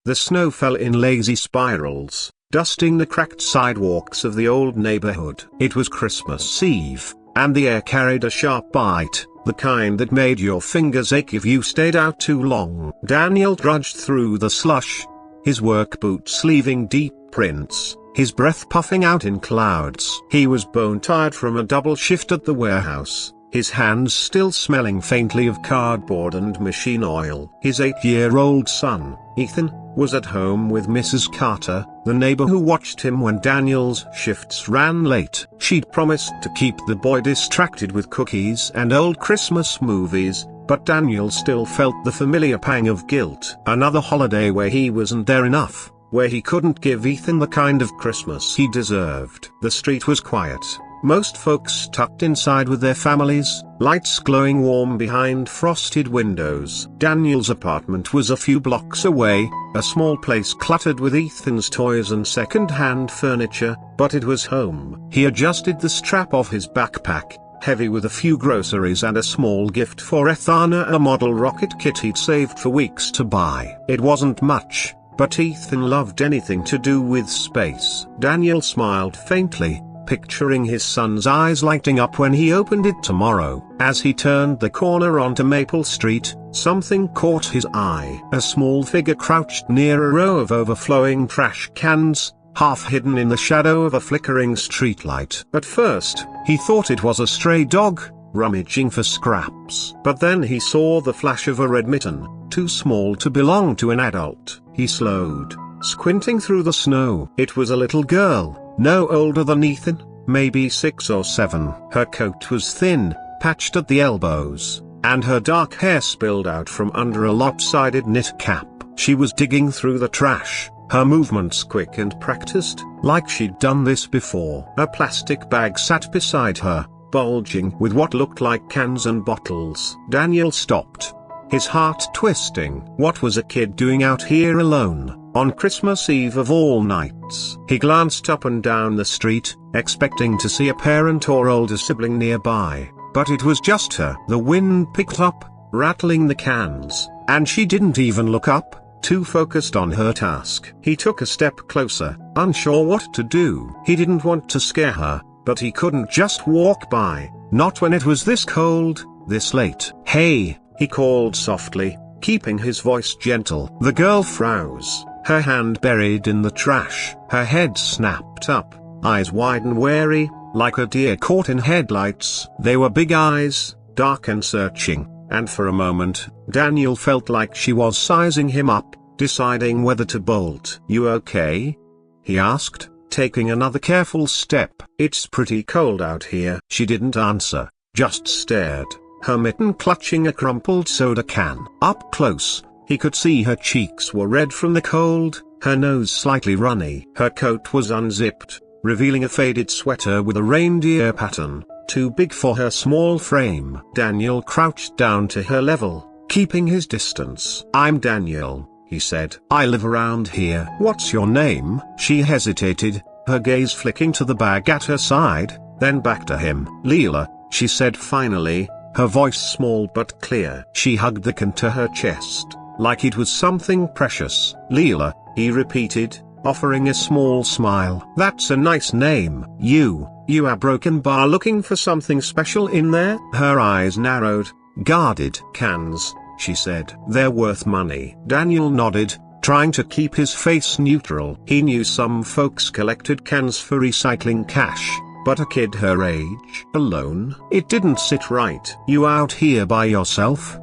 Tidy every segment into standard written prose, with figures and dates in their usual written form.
The snow fell in lazy spirals, dusting the cracked sidewalks of the old neighborhood. It was Christmas Eve, and the air carried a sharp bite, the kind that made your fingers ache if you stayed out too long. Daniel trudged through the slush, his work boots leaving deep prints, his breath puffing out in clouds. He was bone-tired from a double shift at the warehouse, his hands still smelling faintly of cardboard and machine oil. His 8-year-old son, Ethan, was at home with Mrs. Carter, the neighbor who watched him when Daniel's shifts ran late. She'd promised to keep the boy distracted with cookies and old Christmas movies, but Daniel still felt the familiar pang of guilt. Another holiday where he wasn't there enough, where he couldn't give Ethan the kind of Christmas he deserved. The street was quiet. Most folks tucked inside with their families, lights glowing warm behind frosted windows. Daniel's apartment was a few blocks away, a small place cluttered with Ethan's toys and second-hand furniture, but it was home. He adjusted the strap of his backpack, heavy with a few groceries and a small gift for Ethana, a model rocket kit he'd saved for weeks to buy. It wasn't much, but Ethan loved anything to do with space. Daniel smiled faintly, picturing his son's eyes lighting up when he opened it tomorrow. As he turned the corner onto Maple Street, something caught his eye. A small figure crouched near a row of overflowing trash cans, half hidden in the shadow of a flickering streetlight. At first, he thought it was a stray dog, rummaging for scraps. But then he saw the flash of a red mitten, too small to belong to an adult. He slowed, squinting through the snow. It was a little girl, no older than Ethan, maybe 6 or 7. Her coat was thin, patched at the elbows, and her dark hair spilled out from under a lopsided knit cap. She was digging through the trash, her movements quick and practiced, like she'd done this before. A plastic bag sat beside her, bulging with what looked like cans and bottles. Daniel stopped, his heart twisting. What was a kid doing out here alone, on Christmas Eve of all nights? He glanced up and down the street, expecting to see a parent or older sibling nearby, but it was just her. The wind picked up, rattling the cans, and she didn't even look up, too focused on her task. He took a step closer, unsure what to do. He didn't want to scare her, but he couldn't just walk by, not when it was this cold, this late. "Hey," he called softly, keeping his voice gentle. The girl froze, her hand buried in the trash, her head snapped up, eyes wide and wary, like a deer caught in headlights. They were big eyes, dark and searching, and for a moment, Daniel felt like she was sizing him up, deciding whether to bolt. "You okay?" he asked, taking another careful step. "It's pretty cold out here." She didn't answer, just stared, her mitten clutching a crumpled soda can. Up close, he could see her cheeks were red from the cold, her nose slightly runny. Her coat was unzipped, revealing a faded sweater with a reindeer pattern, too big for her small frame. Daniel crouched down to her level, keeping his distance. "I'm Daniel," he said. "I live around here." "What's your name?" She hesitated, her gaze flicking to the bag at her side, then back to him. "Leela," she said finally, her voice small but clear. She hugged the can to her chest, like it was something precious. "Leela," he repeated, offering a small smile. "That's a nice name." You are broken bar looking for something special in there?" Her eyes narrowed. "Guarded cans," she said. "They're worth money." Daniel nodded, trying to keep his face neutral. He knew some folks collected cans for recycling cash, but a kid her age, alone, it didn't sit right. "You out here by yourself?"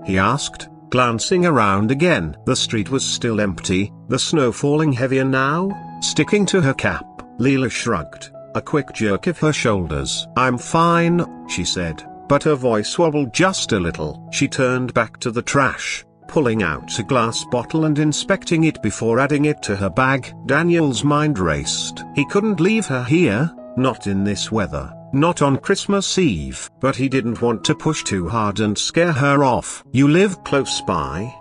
he asked, glancing around again. The street was still empty, the snow falling heavier now, sticking to her cap. Leela shrugged, a quick jerk of her shoulders. "I'm fine," she said, but her voice wobbled just a little. She turned back to the trash, pulling out a glass bottle and inspecting it before adding it to her bag. Daniel's mind raced. He couldn't leave her here, not in this weather, not on Christmas Eve. But he didn't want to push too hard and scare her off. "You live close by?"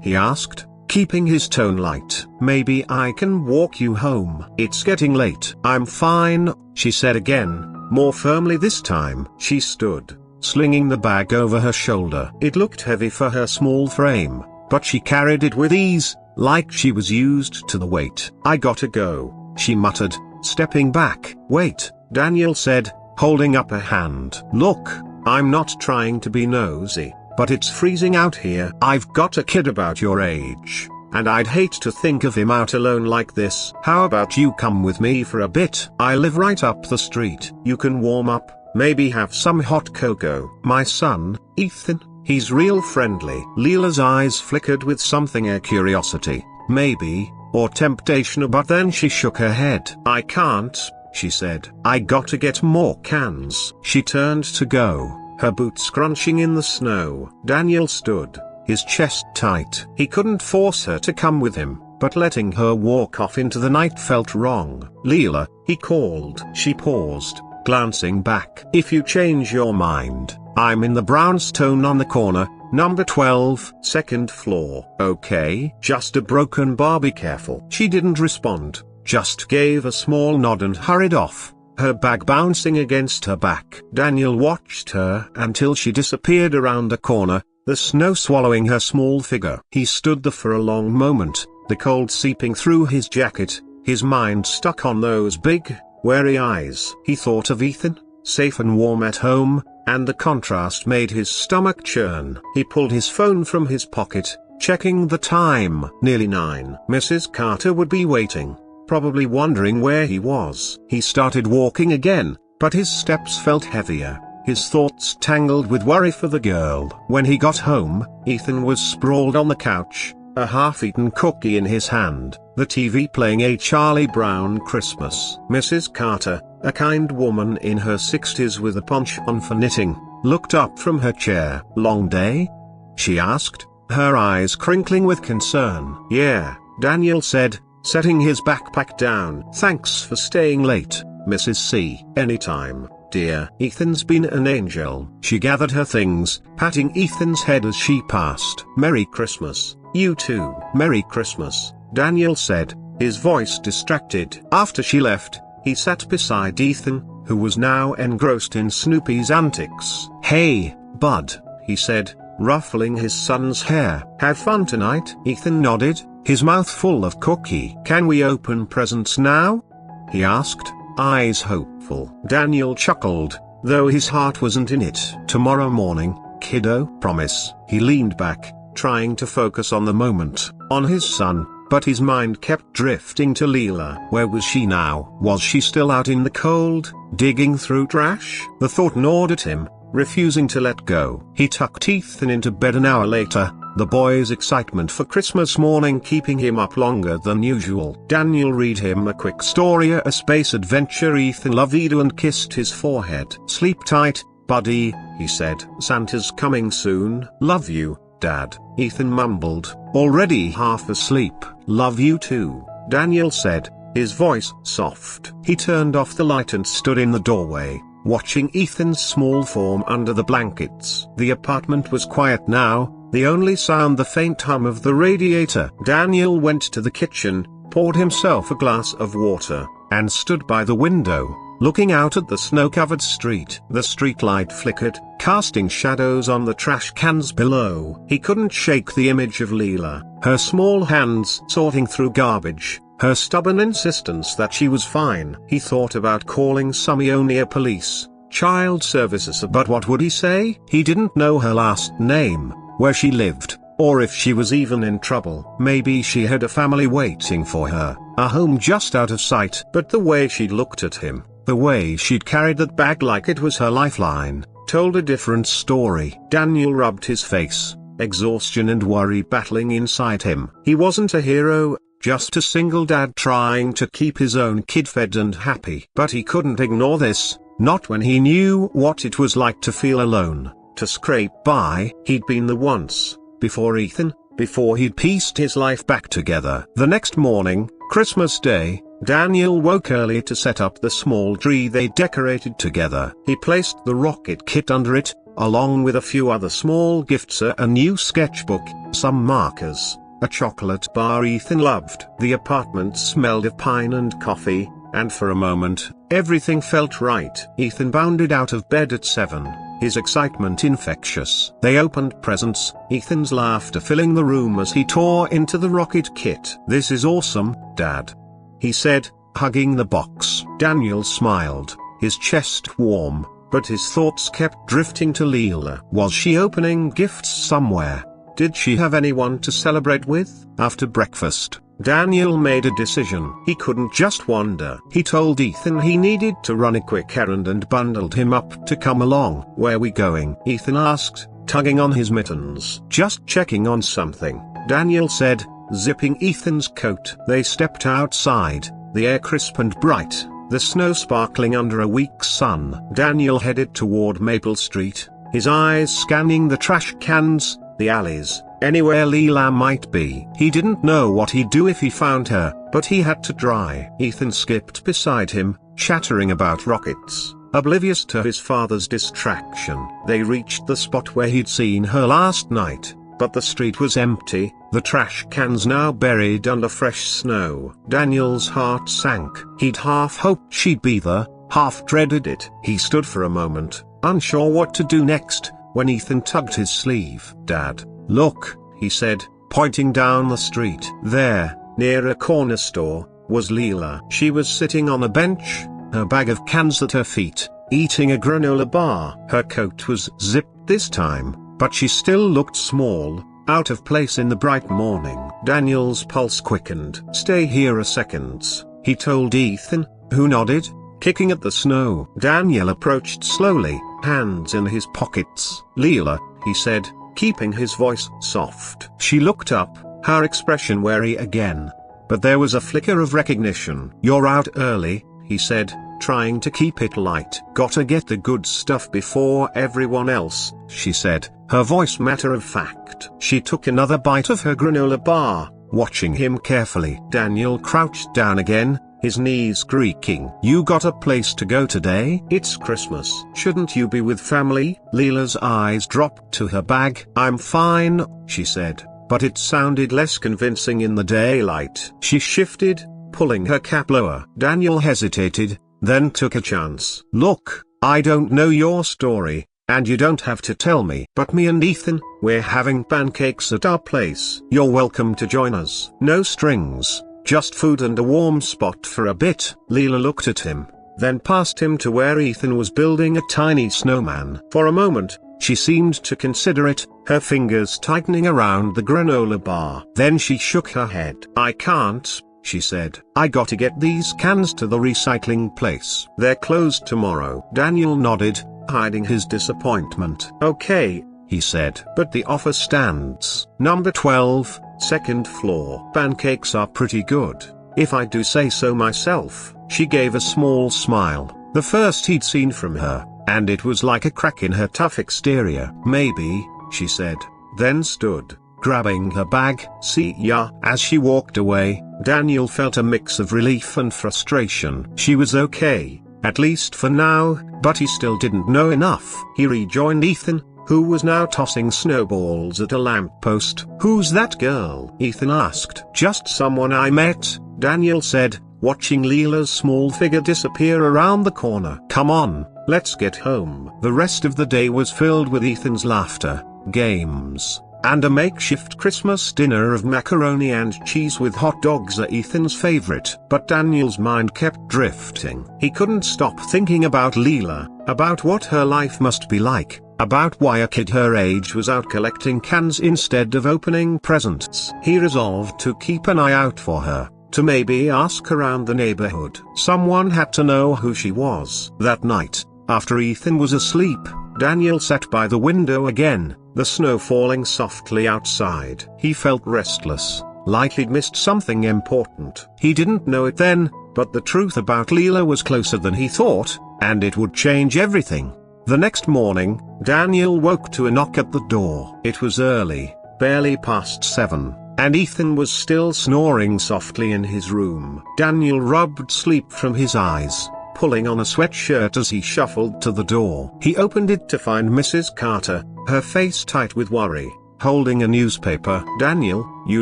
he asked, keeping his tone light. "Maybe I can walk you home." "It's getting late." "I'm fine," she said again, more firmly this time. She stood, slinging the bag over her shoulder. It looked heavy for her small frame, but she carried it with ease, like she was used to the weight. "I gotta go," she muttered, stepping back. "Wait," Daniel said, holding up a hand. "Look, I'm not trying to be nosy, but it's freezing out here. I've got a kid about your age, and I'd hate to think of him out alone like this. How about you come with me for a bit? I live right up the street. You can warm up, maybe have some hot cocoa." "My son, Ethan, he's real friendly." Leela's eyes flickered with something a curiosity, maybe, or temptation, but then she shook her head. "I can't," she said. "I gotta get more cans." She turned to go, her boots crunching in the snow. Daniel stood, his chest tight. He couldn't force her to come with him, but letting her walk off into the night felt wrong. "Leela," he called. She paused, glancing back. "If you change your mind, I'm in the brownstone on the corner, number 12, second floor." "Okay." "Just a broken bar, be careful." She didn't respond, just gave a small nod and hurried off, her bag bouncing against her back. Daniel watched her until she disappeared around a corner, the snow swallowing her small figure. He stood there for a long moment, the cold seeping through his jacket, his mind stuck on those big, wary eyes. He thought of Ethan, safe and warm at home, and the contrast made his stomach churn. He pulled his phone from his pocket, checking the time. Nearly 9. Mrs. Carter would be waiting, probably wondering where he was. He started walking again, but his steps felt heavier, his thoughts tangled with worry for the girl. When he got home, Ethan was sprawled on the couch, a half-eaten cookie in his hand, the TV playing a Charlie Brown Christmas. Mrs. Carter, a kind woman in her 60s with a penchant for knitting, looked up from her chair. "Long day?" she asked, her eyes crinkling with concern. "Yeah," Daniel said, setting his backpack down. "Thanks for staying late, Mrs. C." "Anytime, dear." "Ethan's been an angel." She gathered her things, patting Ethan's head as she passed. "Merry Christmas." "You too." "Merry Christmas," Daniel said, his voice distracted. After she left, he sat beside Ethan, who was now engrossed in Snoopy's antics. "Hey, bud," he said, ruffling his son's hair. "Have fun tonight?" Ethan nodded, his mouth full of cookie. "Can we open presents now?" he asked, eyes hopeful. Daniel chuckled, though his heart wasn't in it. "Tomorrow morning, kiddo." "Promise." He leaned back, trying to focus on the moment, on his son, but his mind kept drifting to Leela. Where was she now? Was she still out in the cold, digging through trash? The thought gnawed at him, refusing to let go. He tucked Ethan into bed an hour later, the boy's excitement for Christmas morning keeping him up longer than usual. Daniel read him a quick story, a space adventure. Ethan loved and kissed his forehead. "Sleep tight, buddy," he said. "Santa's coming soon." "Love you, Dad," Ethan mumbled, already half asleep. "Love you too," Daniel said, his voice soft. He turned off the light and stood in the doorway, watching Ethan's small form under the blankets. The apartment was quiet now, the only sound the faint hum of the radiator. Daniel went to the kitchen, poured himself a glass of water, and stood by the window, looking out at the snow-covered street. The streetlight flickered, casting shadows on the trash cans below. He couldn't shake the image of Leela, her small hands sorting through garbage, her stubborn insistence that she was fine. He thought about calling Sumionia police, child services, but what would he say? He didn't know her last name, where she lived, or if she was even in trouble. Maybe she had a family waiting for her, a home just out of sight. But the way she'd looked at him, the way she'd carried that bag like it was her lifeline, told a different story. Daniel rubbed his face, exhaustion and worry battling inside him. He wasn't a hero, just a single dad trying to keep his own kid fed and happy. But he couldn't ignore this, not when he knew what it was like to feel alone, to scrape by. He'd been there once, before Ethan, before he'd pieced his life back together. The next morning, Christmas Day, Daniel woke early to set up the small tree they decorated together. He placed the rocket kit under it, along with a few other small gifts, a new sketchbook, some markers, a chocolate bar Ethan loved. The apartment smelled of pine and coffee, and for a moment, everything felt right. Ethan bounded out of bed at 7, his excitement infectious. They opened presents, Ethan's laughter filling the room as he tore into the rocket kit. "This is awesome, Dad," he said, hugging the box. Daniel smiled, his chest warm, but his thoughts kept drifting to Leela. Was she opening gifts somewhere? Did she have anyone to celebrate with? After breakfast, Daniel made a decision. He couldn't just wander. He told Ethan he needed to run a quick errand and bundled him up to come along. "Where we going?" Ethan asked, tugging on his mittens. "Just checking on something," Daniel said, zipping Ethan's coat. They stepped outside, the air crisp and bright, the snow sparkling under a weak sun. Daniel headed toward Maple Street, his eyes scanning the trash cans, the alleys, anywhere Leela might be. He didn't know what he'd do if he found her, but he had to try. Ethan skipped beside him, chattering about rockets, oblivious to his father's distraction. They reached the spot where he'd seen her last night, but the street was empty, the trash cans now buried under fresh snow. Daniel's heart sank. He'd half hoped she'd be there, half dreaded it. He stood for a moment, unsure what to do next, when Ethan tugged his sleeve. "Dad, look," he said, pointing down the street. There, near a corner store, was Leela. She was sitting on a bench, her bag of cans at her feet, eating a granola bar. Her coat was zipped this time, but she still looked small, out of place in the bright morning. Daniel's pulse quickened. "Stay here a second," he told Ethan, who nodded, kicking at the snow. Daniel approached slowly, hands in his pockets. "Leela," he said, keeping his voice soft. She looked up, her expression wary again. But there was a flicker of recognition. "You're out early," he said, trying to keep it light. "Gotta get the good stuff before everyone else," she said, her voice matter of fact. She took another bite of her granola bar, watching him carefully. Daniel crouched down again, his knees creaking. "You got a place to go today? It's Christmas. Shouldn't you be with family?" Leela's eyes dropped to her bag. "I'm fine," she said, but it sounded less convincing in the daylight. She shifted, pulling her cap lower. Daniel hesitated, then took a chance. "Look, I don't know your story, and you don't have to tell me. But me and Ethan, we're having pancakes at our place. You're welcome to join us. No strings. Just food and a warm spot for a bit." Leela looked at him, then past him to where Ethan was building a tiny snowman. For a moment, she seemed to consider it, her fingers tightening around the granola bar. Then she shook her head. "I can't," she said. "I gotta get these cans to the recycling place. They're closed tomorrow." Daniel nodded, hiding his disappointment. "Okay," he said. "But the offer stands. Number 12, second floor. Pancakes are pretty good, if I do say so myself." She gave a small smile, the first he'd seen from her, and it was like a crack in her tough exterior. "Maybe," she said, then stood, grabbing her bag. "See ya." As she walked away, Daniel felt a mix of relief and frustration. She was okay, at least for now, but he still didn't know enough. He rejoined Ethan, who was now tossing snowballs at a lamppost. "Who's that girl?" Ethan asked. "Just someone I met," Daniel said, watching Leela's small figure disappear around the corner. "Come on, let's get home." The rest of the day was filled with Ethan's laughter, games, and a makeshift Christmas dinner of macaroni and cheese with hot dogs, are Ethan's favorite. But Daniel's mind kept drifting. He couldn't stop thinking about Leela, about what her life must be like, about why a kid her age was out collecting cans instead of opening presents. He resolved to keep an eye out for her, to maybe ask around the neighborhood. Someone had to know who she was. That night, after Ethan was asleep, Daniel sat by the window again, the snow falling softly outside. He felt restless, like he'd missed something important. He didn't know it then, but the truth about Leela was closer than he thought, and it would change everything. The next morning, Daniel woke to a knock at the door. It was early, barely past 7, and Ethan was still snoring softly in his room. Daniel rubbed sleep from his eyes, pulling on a sweatshirt as he shuffled to the door. He opened it to find Mrs. Carter, her face tight with worry, holding a newspaper. "Daniel, you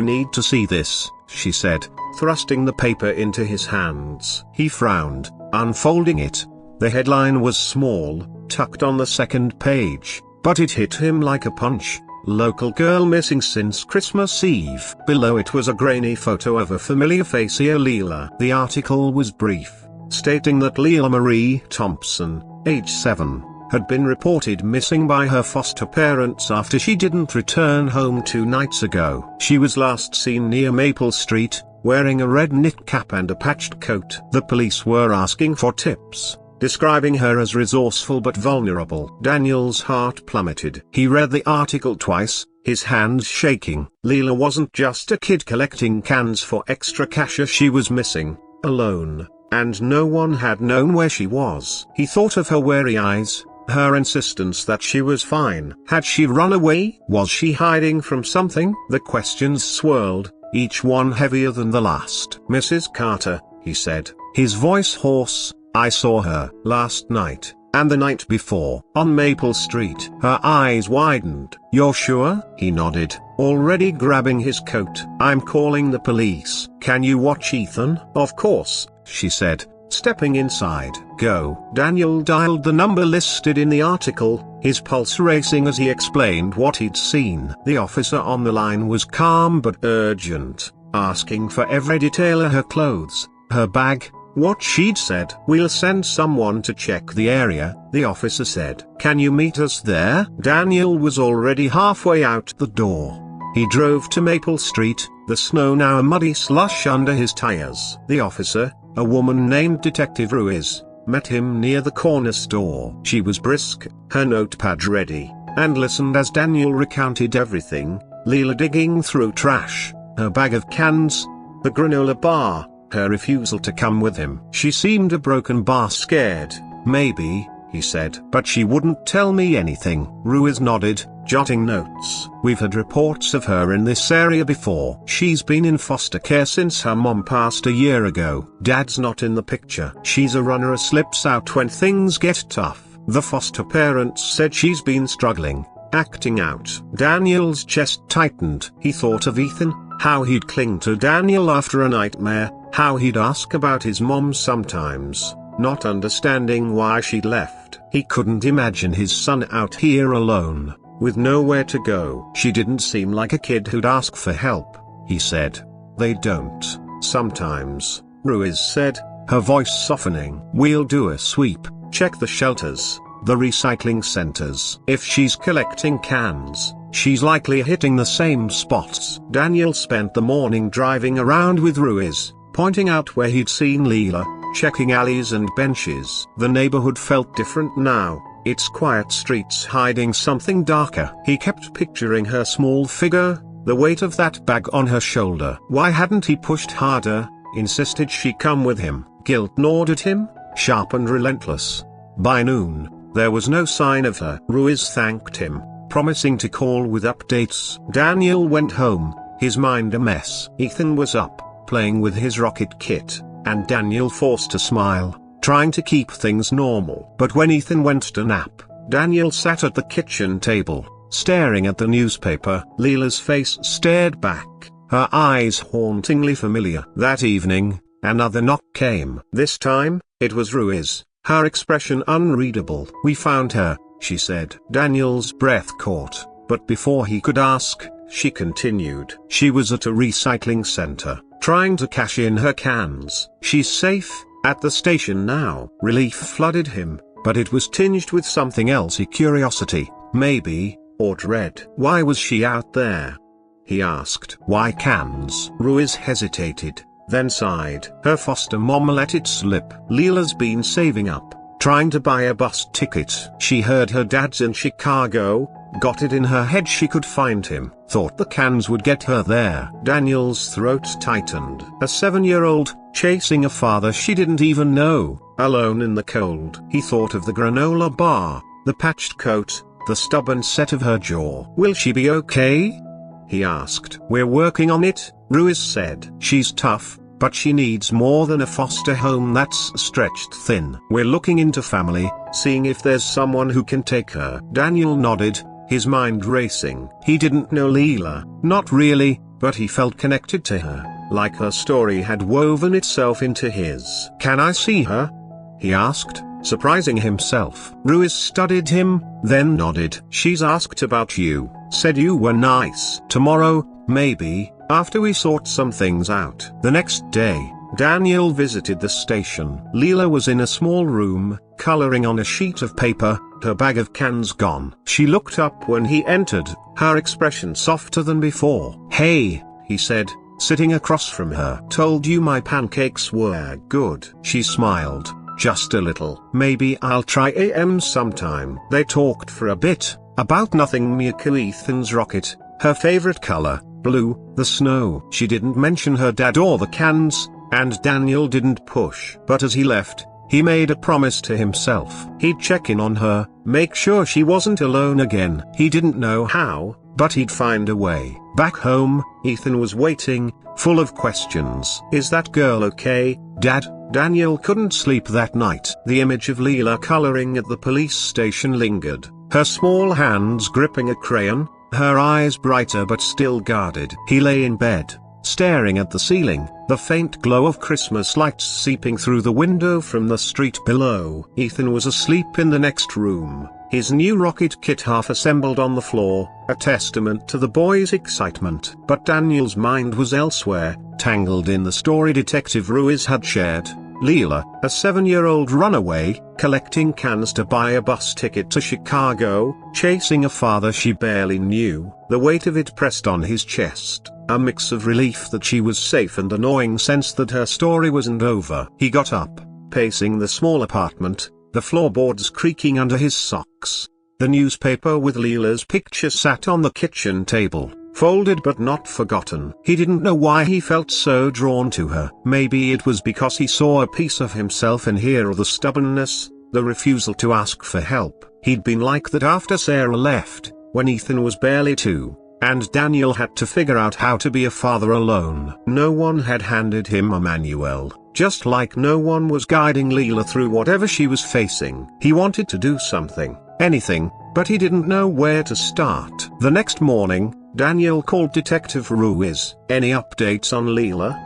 need to see this," she said, thrusting the paper into his hands. He frowned, unfolding it. The headline was small, tucked on the second page, but it hit him like a punch. Local girl missing since Christmas Eve. Below it was a grainy photo of a familiar face here, Leela. The article was brief, stating that Leela Marie Thompson, age 7, had been reported missing by her foster parents after she didn't return home 2 nights ago. She was last seen near Maple Street, wearing a red knit cap and a patched coat. The police were asking for tips, describing her as resourceful but vulnerable. Daniel's heart plummeted. He read the article twice, his hands shaking. Leela wasn't just a kid collecting cans for extra cash. She was missing, alone, and no one had known where she was. He thought of her wary eyes, her insistence that she was fine. Had she run away? Was she hiding from something? The questions swirled, each one heavier than the last. "Mrs. Carter," he said, his voice hoarse, "I saw her last night, and the night before, on Maple Street." Her eyes widened. "You're sure?" He nodded, already grabbing his coat. "I'm calling the police. Can you watch Ethan?" "Of course," she said, stepping inside. "Go." Daniel dialed the number listed in the article, his pulse racing as he explained what he'd seen. The officer on the line was calm but urgent, asking for every detail of her clothes, her bag, what she'd said. "We'll send someone to check the area," the officer said. "Can you meet us there?" Daniel was already halfway out the door. He drove to Maple Street, the snow now a muddy slush under his tires. The officer, a woman named Detective Ruiz, met him near the corner store. She was brisk, her notepad ready, and listened as Daniel recounted everything: Leela digging through trash, her bag of cans, the granola bar, her refusal to come with him. "She seemed a broken bar, scared, maybe," he said. "But she wouldn't tell me anything." Ruiz nodded, jotting notes. "We've had reports of her in this area before. She's been in foster care since her mom passed a year ago. Dad's not in the picture. She's a runner who slips out when things get tough. The foster parents said she's been struggling, acting out." Daniel's chest tightened. He thought of Ethan, how he'd cling to Daniel after a nightmare, how he'd ask about his mom sometimes, not understanding why she'd left. He couldn't imagine his son out here alone, with nowhere to go. "She didn't seem like a kid who'd ask for help," he said. "They don't, sometimes," Ruiz said, her voice softening. "We'll do a sweep, check the shelters, the recycling centers. If she's collecting cans, she's likely hitting the same spots." Daniel spent the morning driving around with Ruiz, pointing out where he'd seen Leela, checking alleys and benches. The neighborhood felt different now, its quiet streets hiding something darker. He kept picturing her small figure, the weight of that bag on her shoulder. Why hadn't he pushed harder, insisted she come with him? Guilt gnawed at him, sharp and relentless. By noon, there was no sign of her. Ruiz thanked him, promising to call with updates. Daniel went home, his mind a mess. Ethan was up, playing with his rocket kit, and Daniel forced a smile, trying to keep things normal. But when Ethan went to nap, Daniel sat at the kitchen table, staring at the newspaper. Leela's face stared back, her eyes hauntingly familiar. That evening, another knock came. This time, it was Ruiz, her expression unreadable. "We found her," she said. Daniel's breath caught, but before he could ask, she continued. "She was at a recycling center, trying to cash in her cans. She's safe, at the station now." Relief flooded him, but it was tinged with something else: curiosity, maybe, or dread. "Why was she out there?" he asked. "Why cans?" Ruiz hesitated, then sighed. Her foster mom let it slip. Leela's been saving up, trying to buy a bus ticket. She heard her dad's in Chicago, got it in her head she could find him, thought the cans would get her there. Daniel's throat tightened. A 7-year-old, chasing a father she didn't even know, alone in the cold. He thought of the granola bar, the patched coat, the stubborn set of her jaw. "Will she be okay?" he asked. "We're working on it," Ruiz said. "She's tough, but she needs more than a foster home that's stretched thin. We're looking into family, seeing if there's someone who can take her." Daniel nodded, his mind racing. He didn't know Leela, not really, but he felt connected to her, like her story had woven itself into his. "Can I see her?" he asked, surprising himself. Ruiz studied him, then nodded. "She's asked about you, said you were nice. Tomorrow, maybe, after we sort some things out." The next day, Daniel visited the station. Leela was in a small room, coloring on a sheet of paper, her bag of cans gone. She looked up when he entered, her expression softer than before. "Hey," he said, sitting across from her. "Told you my pancakes were good." She smiled, just a little. "Maybe I'll try AM sometime." They talked for a bit, about nothing. Miyako, Ethan's rocket, her favorite color, blue, the snow. She didn't mention her dad or the cans, and Daniel didn't push. But as he left, he made a promise to himself. He'd check in on her, make sure she wasn't alone again. He didn't know how, but he'd find a way. Back home, Ethan was waiting, full of questions. "Is that girl okay, Dad?" Daniel couldn't sleep that night. The image of Leela coloring at the police station lingered, her small hands gripping a crayon, her eyes brighter but still guarded. He lay in bed, staring at the ceiling, the faint glow of Christmas lights seeping through the window from the street below. Ethan was asleep in the next room, his new rocket kit half assembled on the floor, a testament to the boy's excitement. But Daniel's mind was elsewhere, tangled in the story Detective Ruiz had shared. Leela, a 7-year-old runaway, collecting cans to buy a bus ticket to Chicago, chasing a father she barely knew. The weight of it pressed on his chest, a mix of relief that she was safe and a gnawing sense that her story wasn't over. He got up, pacing the small apartment, the floorboards creaking under his socks. The newspaper with Leela's picture sat on the kitchen table, folded but not forgotten. He didn't know why he felt so drawn to her. Maybe it was because he saw a piece of himself in her, or the stubbornness, the refusal to ask for help. He'd been like that after Sarah left, when Ethan was barely 2, and Daniel had to figure out how to be a father alone. No one had handed him a manual, just like no one was guiding Leela through whatever she was facing. He wanted to do something, anything, but he didn't know where to start. The next morning, Daniel called Detective Ruiz. "Any updates on Leela?"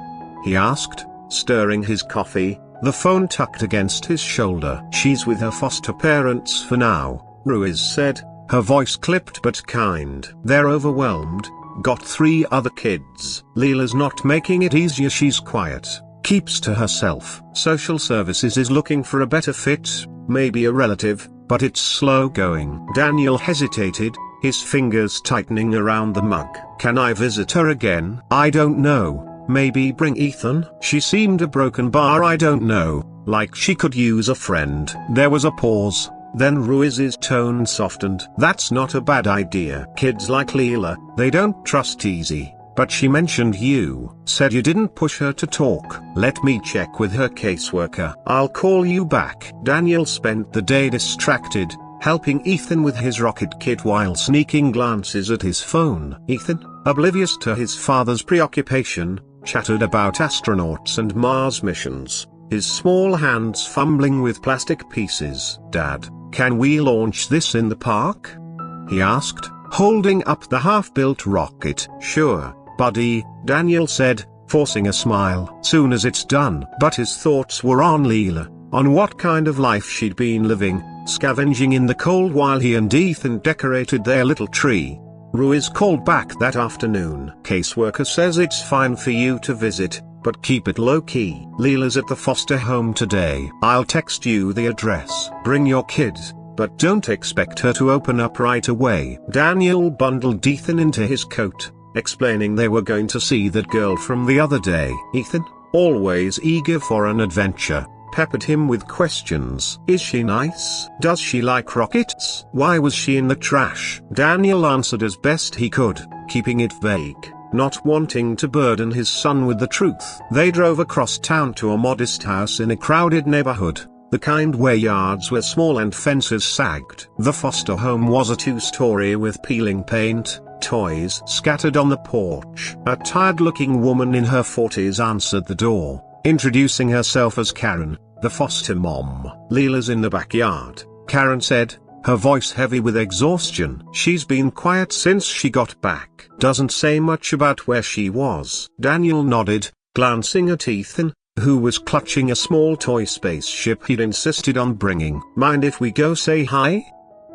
he asked, stirring his coffee, the phone tucked against his shoulder. "She's with her foster parents for now," Ruiz said, her voice clipped but kind. "They're overwhelmed, got 3 other kids. Leela's not making it easier. She's quiet, keeps to herself. Social services is looking for a better fit, maybe a relative, but it's slow going." Daniel hesitated, his fingers tightening around the mug. "Can I visit her again?" "I don't know, maybe bring Ethan." She seemed a broken bar. "I don't know, like she could use a friend." There was a pause, then Ruiz's tone softened. "That's not a bad idea. Kids like Leela, they don't trust easy. But she mentioned you, said you didn't push her to talk." "Let me check with her caseworker. I'll call you back." Daniel spent the day distracted, helping Ethan with his rocket kit while sneaking glances at his phone. Ethan, oblivious to his father's preoccupation, chattered about astronauts and Mars missions, his small hands fumbling with plastic pieces. "Dad, can we launch this in the park?" he asked, holding up the half-built rocket. "Sure, buddy," Daniel said, forcing a smile. "Soon as it's done." But his thoughts were on Leela, on what kind of life she'd been living, scavenging in the cold while he and Ethan decorated their little tree. Ruiz called back that afternoon. "Caseworker says it's fine for you to visit, but keep it low-key. Leela's at the foster home today. I'll text you the address. Bring your kids, but don't expect her to open up right away." Daniel bundled Ethan into his coat, explaining they were going to see that girl from the other day. Ethan, always eager for an adventure, peppered him with questions. "Is she nice? Does she like rockets? Why was she in the trash?" Daniel answered as best he could, keeping it vague, not wanting to burden his son with the truth. They drove across town to a modest house in a crowded neighborhood, the kind where yards were small and fences sagged. The foster home was a 2-story with peeling paint, toys scattered on the porch. A tired-looking woman in her 40s answered the door, introducing herself as Karen, the foster mom. "Leela's in the backyard," Karen said, her voice heavy with exhaustion. "She's been quiet since she got back. Doesn't say much about where she was." Daniel nodded, glancing at Ethan, who was clutching a small toy spaceship he'd insisted on bringing. "Mind if we go say hi?"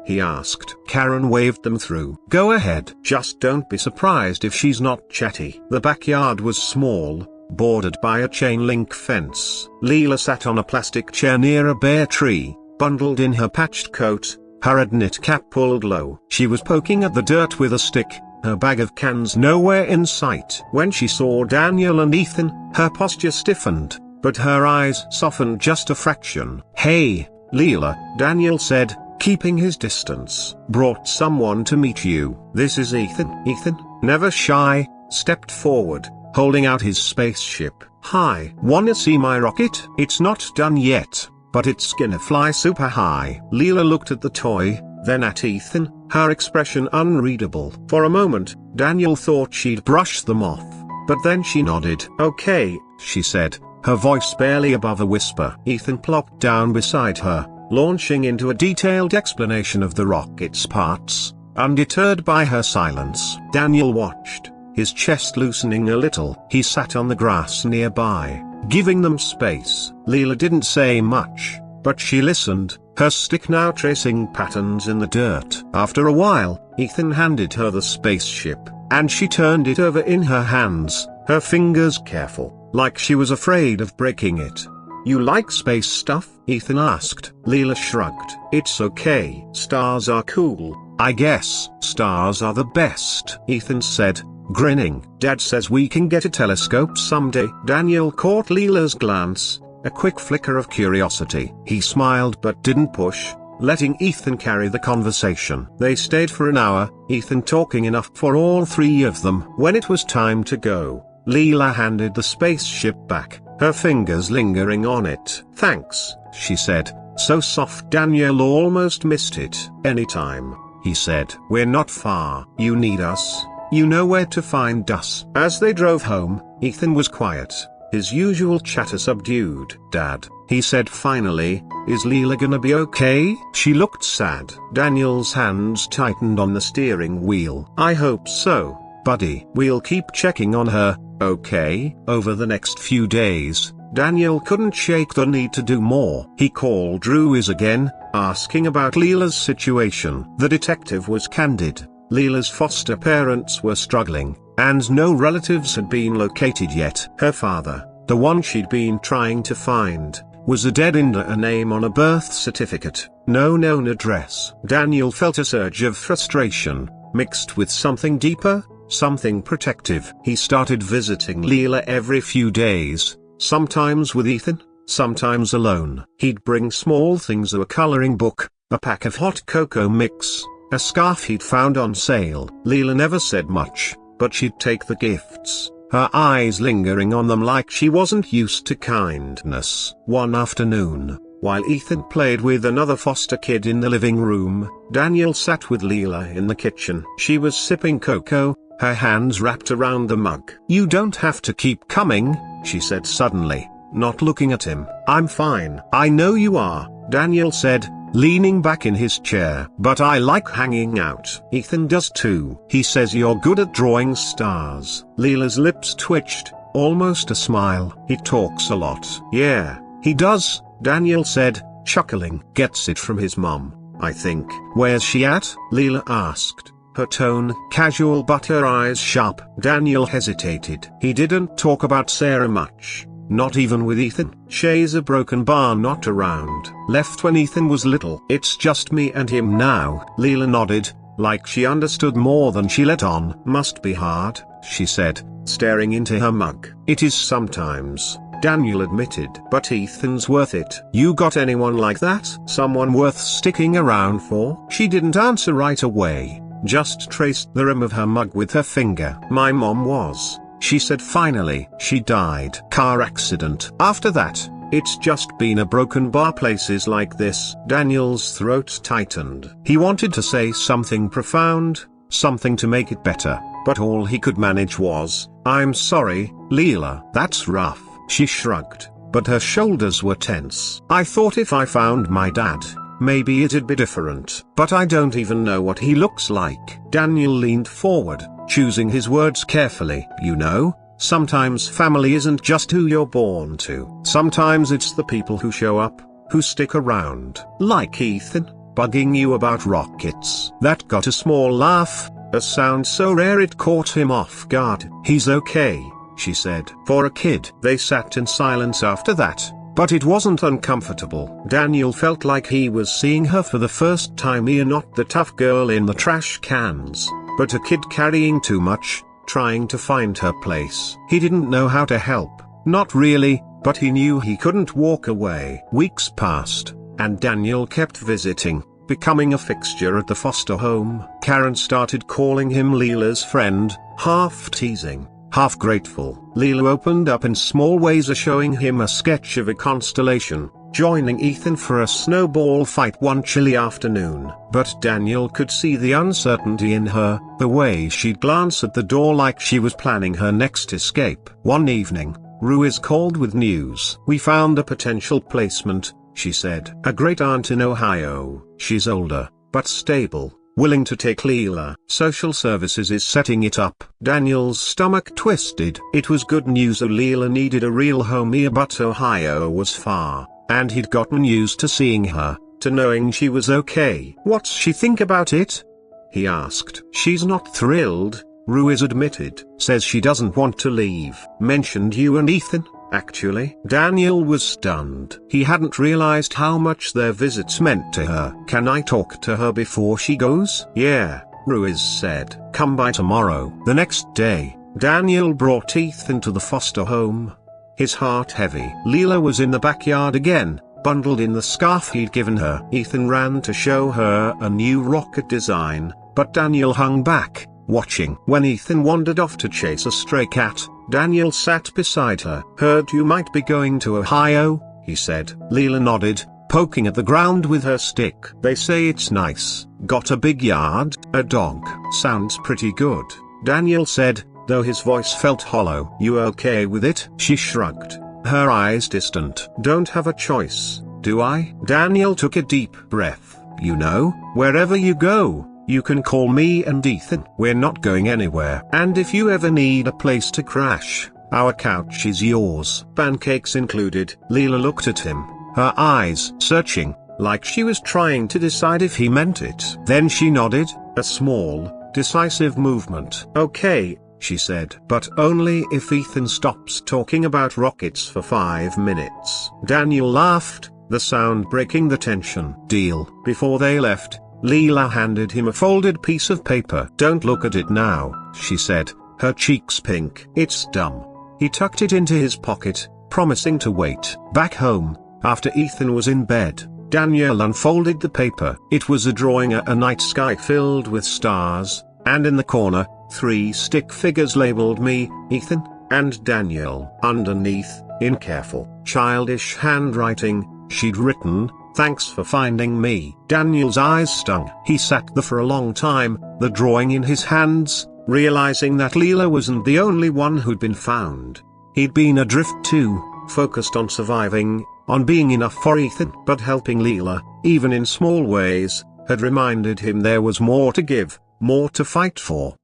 he asked. Karen waved them through. "Go ahead. Just don't be surprised if she's not chatty." The backyard was small, bordered by a chain-link fence. Leela sat on a plastic chair near a bare tree, bundled in her patched coat, her red knit cap pulled low. She was poking at the dirt with a stick, her bag of cans nowhere in sight. When she saw Daniel and Ethan, her posture stiffened, but her eyes softened just a fraction. "Hey, Leela," Daniel said, keeping his distance. "Brought someone to meet you." "This is Ethan." Ethan, never shy, stepped forward, holding out his spaceship. "Hi. Wanna see my rocket? It's not done yet, but it's gonna fly super high." Leela looked at the toy, then at Ethan, her expression unreadable. For a moment, Daniel thought she'd brush them off, but then she nodded. "Okay," she said, her voice barely above a whisper. Ethan plopped down beside her, launching into a detailed explanation of the rocket's parts, undeterred by her silence. Daniel watched, his chest loosening a little. He sat on the grass nearby, giving them space. Leela didn't say much, but she listened, her stick now tracing patterns in the dirt. After a while, Ethan handed her the spaceship, and she turned it over in her hands, her fingers careful, like she was afraid of breaking it. "You like space stuff?" Ethan asked. Leela shrugged. "It's okay. Stars are cool, I guess." "Stars are the best," Ethan said, grinning. "Dad says we can get a telescope someday." Daniel caught Leela's glance, a quick flicker of curiosity. He smiled but didn't push, letting Ethan carry the conversation. They stayed for an hour, Ethan talking enough for all three of them. When it was time to go, Leela handed the spaceship back, her fingers lingering on it. "Thanks," she said, so soft Daniel almost missed it. "Anytime," he said. "We're not far. You need us, you know where to find us." As they drove home, Ethan was quiet, his usual chatter subdued. "Dad," he said finally, "is Leela gonna be okay?" She looked sad. Daniel's hands tightened on the steering wheel. "I hope so, buddy. We'll keep checking on her, okay?" Over the next few days, Daniel couldn't shake the need to do more. He called Ruiz again, asking about Leela's situation. The detective was candid. Leela's foster parents were struggling, and no relatives had been located yet. Her father, the one she'd been trying to find, was a dead end, a name on a birth certificate, no known address. Daniel felt a surge of frustration, mixed with something deeper, something protective. He started visiting Leela every few days, sometimes with Ethan, sometimes alone. He'd bring small things: a coloring book, a pack of hot cocoa mix, a scarf he'd found on sale. Leela never said much, but she'd take the gifts, her eyes lingering on them like she wasn't used to kindness. One afternoon, while Ethan played with another foster kid in the living room, Daniel sat with Leela in the kitchen. She was sipping cocoa, her hands wrapped around the mug. "You don't have to keep coming," she said suddenly, not looking at him. "I'm fine." "I know you are," Daniel said, leaning back in his chair. "But I like hanging out." "Ethan does too. He says you're good at drawing stars." Leela's lips twitched, almost a smile. "He talks a lot." "Yeah, he does," Daniel said, chuckling. "Gets it from his mom, I think." "Where's she at?" Leela asked, her tone casual but her eyes sharp. Daniel hesitated. He didn't talk about Sarah much, not even with Ethan. "Shay's a broken bar, not around. Left when Ethan was little. It's just me and him now." Leela nodded, like she understood more than she let on. "Must be hard," she said, staring into her mug. "It is sometimes," Daniel admitted. "But Ethan's worth it." "You got anyone like that? Someone worth sticking around for?" She didn't answer right away, just traced the rim of her mug with her finger. "My mom was," she said finally. "She died. Car accident. After that, it's just been a broken bar. Places like this." Daniel's throat tightened. He wanted to say something profound, something to make it better, but all he could manage was, "I'm sorry, Leela." "That's rough." She shrugged, but her shoulders were tense. "I thought if I found my dad, maybe it'd be different. But I don't even know what he looks like." Daniel leaned forward, choosing his words carefully. "You know, Sometimes family isn't just who you're born to. Sometimes it's the people who show up, who stick around. Like Ethan, bugging you about rockets. That got a small laugh, a sound so rare it caught him off guard. "He's okay," she said. For a kid. They sat in silence after that, but it wasn't uncomfortable. Daniel felt like he was seeing her for the first time here, not the tough girl in the trash cans, but a kid carrying too much, trying to find her place. He didn't know how to help, not really, but he knew he couldn't walk away. Weeks passed, and Daniel kept visiting, becoming a fixture at the foster home. Karen started calling him Leela's friend, half teasing, half grateful. Leela opened up in small ways, showing him a sketch of a constellation, joining Ethan for a snowball fight one chilly afternoon. But Daniel could see the uncertainty in her, the way she'd glance at the door like she was planning her next escape. One evening, Ruiz called with news. "We found a potential placement," she said. "A great aunt in Ohio. She's older, but stable, willing to take Leela. Social services is setting it up." Daniel's stomach twisted. It was good news. Leela needed a real home here, but Ohio was far, and he'd gotten used to seeing her, to knowing she was okay. "What's she think about it?" he asked. "She's not thrilled," Ruiz admitted. "Says she doesn't want to leave. Mentioned you and Ethan, actually." Daniel was stunned. He hadn't realized how much their visits meant to her. "Can I talk to her before she goes?" "Yeah," Ruiz said. "Come by tomorrow." The next day, Daniel brought Ethan to the foster home, his heart heavy. Leela was in the backyard again, bundled in the scarf he'd given her. Ethan ran to show her a new rocket design, but Daniel hung back, watching. When Ethan wandered off to chase a stray cat, Daniel sat beside her. "Heard you might be going to Ohio," he said. Leela nodded, poking at the ground with her stick. "They say it's nice. Got a big yard, a dog." "Sounds pretty good," Daniel said, though his voice felt hollow. "You okay with it?" She shrugged, her eyes distant. "Don't have a choice, do I?" Daniel took a deep breath. "You know, wherever you go, you can call me and Ethan. We're not going anywhere. And if you ever need a place to crash, our couch is yours." Pancakes included. Leela looked at him, her eyes searching, like she was trying to decide if he meant it. Then she nodded, a small, decisive movement. "Okay," she said. "But only if Ethan stops talking about rockets for 5 minutes." Daniel laughed, the sound breaking the tension. "Deal." Before they left, Leela handed him a folded piece of paper. "Don't look at it now," she said, her cheeks pink. "It's dumb." He tucked it into his pocket, promising to wait. Back home, after Ethan was in bed, Daniel unfolded the paper. It was a drawing of a night sky filled with stars, and in the corner, 3 stick figures labeled me, Ethan, and Daniel. Underneath, in careful, childish handwriting, she'd written, "Thanks for finding me." Daniel's eyes stung. He sat there for a long time, the drawing in his hands, realizing that Leela wasn't the only one who'd been found. He'd been adrift too, focused on surviving, on being enough for Ethan. But helping Leela, even in small ways, had reminded him there was more to give, more to fight for.